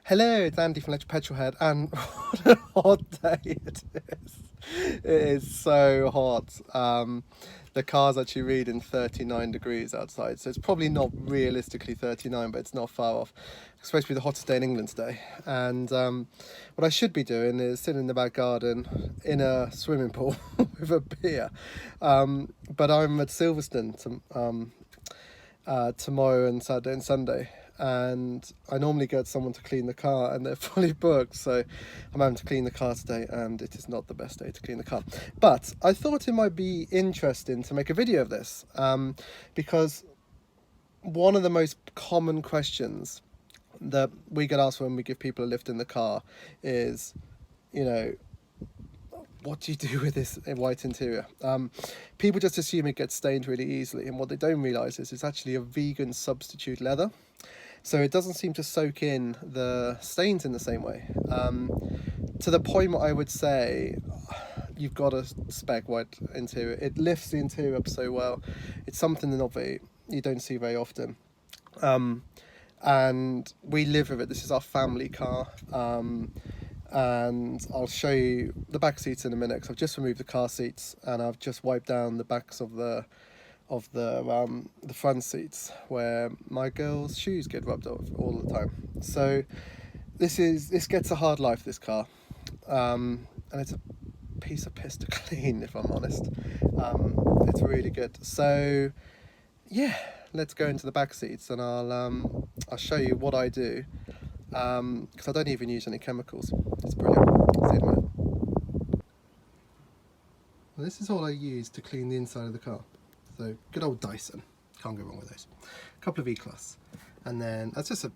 Hello, it's Andy from Petrolhead, and what a hot day it is. It is so hot. The car's actually reading 39 degrees outside, so it's probably not realistically 39, but it's not far off. It's supposed to be the hottest day in England today, and what I should be doing is sitting in the back garden in a swimming pool with a beer. But I'm at Silverstone tomorrow and Saturday and Sunday, and I normally get someone to clean the car and they're fully booked, so I'm having to clean the car today, and it is not the best day to clean the car. But I thought it might be interesting to make a video of this, because one of the most common questions that we get asked when we give people a lift in the car is, what do you do with this white interior? People just assume it gets stained really easily, and what they don't realise is it's actually a vegan substitute leather. So it doesn't seem to soak in the stains in the same way. To the point where I would say you've got a spec white interior. It lifts the interior up so well. It's something that you don't see very often. And we live with it. This is our family car. And I'll show you the back seats in a minute, because I've just removed the car seats and I've just wiped down the backs of the front seats where my girl's shoes get rubbed off all the time. So this gets a hard life, this car, and it's a piece of piss to clean, if I'm honest. It's really good. So yeah, let's go into the back seats and I'll show you what I do, because I don't even use any chemicals. It's brilliant. See you in a minute. Well, this is all I use to clean the inside of the car. So good old Dyson, can't go wrong with those. A couple of E-Cloths, and then that's just a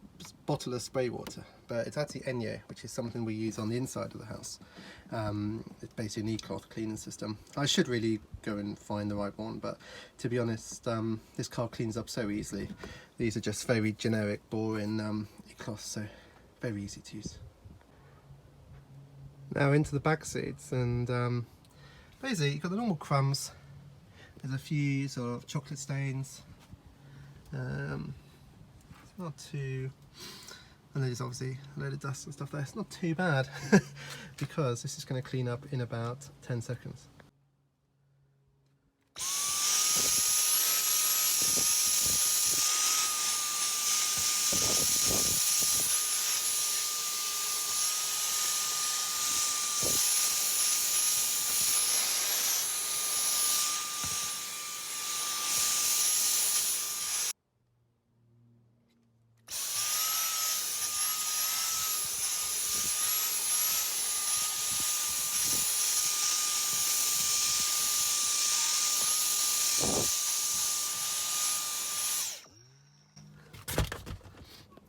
bottle of spray water, but it's actually Enyo, which is something we use on the inside of the house. It's basically an E-Cloth cleaning system. I should really go and find the right one, but to be honest, this car cleans up so easily. These are just very generic, boring E-Cloths, so very easy to use. Now into the back seats, and basically you've got the normal crumbs. There's a few sort of chocolate stains. It's not too, and there's obviously a load of dust and stuff there. It's not too bad because this is going to clean up in about 10 seconds.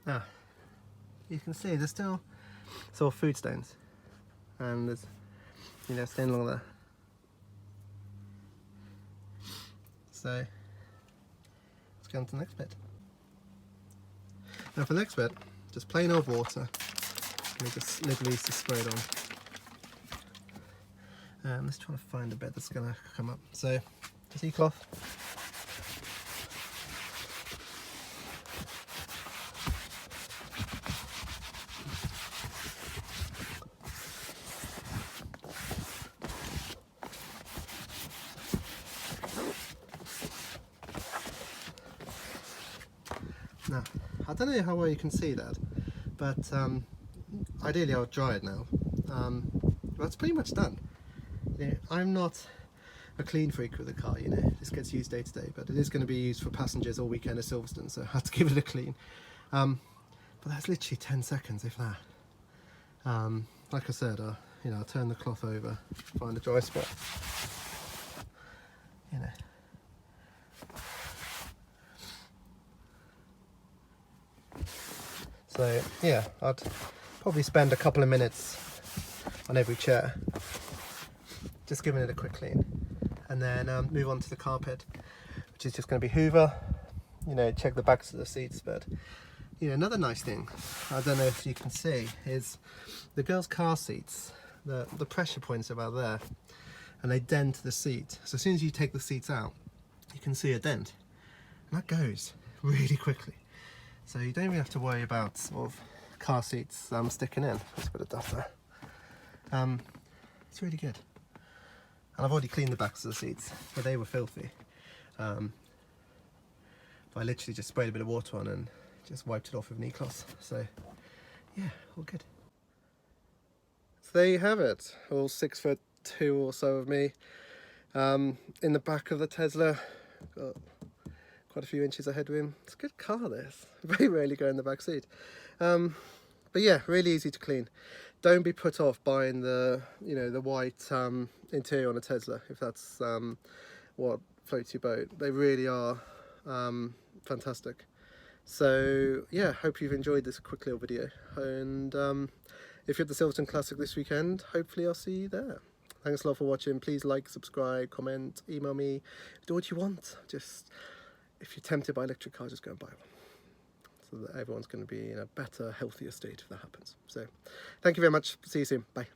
Now, you can see there's still sort of food stains, and there's, stain along there. So, let's go on to the next bit. Now for the next bit, just plain old water. Let me just literally just spray it on. Let's try to find a bit that's going to come up. So, just E-Cloth. Now, I don't know how well you can see that, but ideally I'll dry it now. That's pretty much done. I'm not a clean freak with the car, this gets used day to day, but it is going to be used for passengers all weekend at Silverstone, so I have to give it a clean. But that's literally 10 seconds, if that. Like I said, I'll turn the cloth over, find a dry spot. So yeah, I'd probably spend a couple of minutes on every chair, just giving it a quick clean, and then move on to the carpet, which is just going to be hoover, check the backs of the seats. But another nice thing, I don't know if you can see, is the girls' car seats, the pressure points are about there, and they dent the seat. So as soon as you take the seats out, you can see a dent, and that goes really quickly. So you don't even have to worry about sort of car seats sticking in. Let's put it that there. It's really good. And I've already cleaned the backs of the seats, but they were filthy. But I literally just sprayed a bit of water on and just wiped it off with an e-cloth. So yeah, all good. So there you have it, all 6'2" or so of me in the back of the Tesla. Got quite a few inches of headroom. It's a good car, this. Very rarely go in the back seat. But yeah, really easy to clean. Don't be put off buying the, you know, the white interior on a Tesla if that's what floats your boat. They really are fantastic. So yeah, hope you've enjoyed this quick little video, and if you're at the Silverstone Classic this weekend, hopefully I'll see you there. Thanks a lot for watching. Please like, subscribe, comment, email me, do what you want. Just, if you're tempted by electric cars, just go and buy one, so that everyone's going to be in a better, healthier state if that happens. So thank you very much. See you soon. Bye.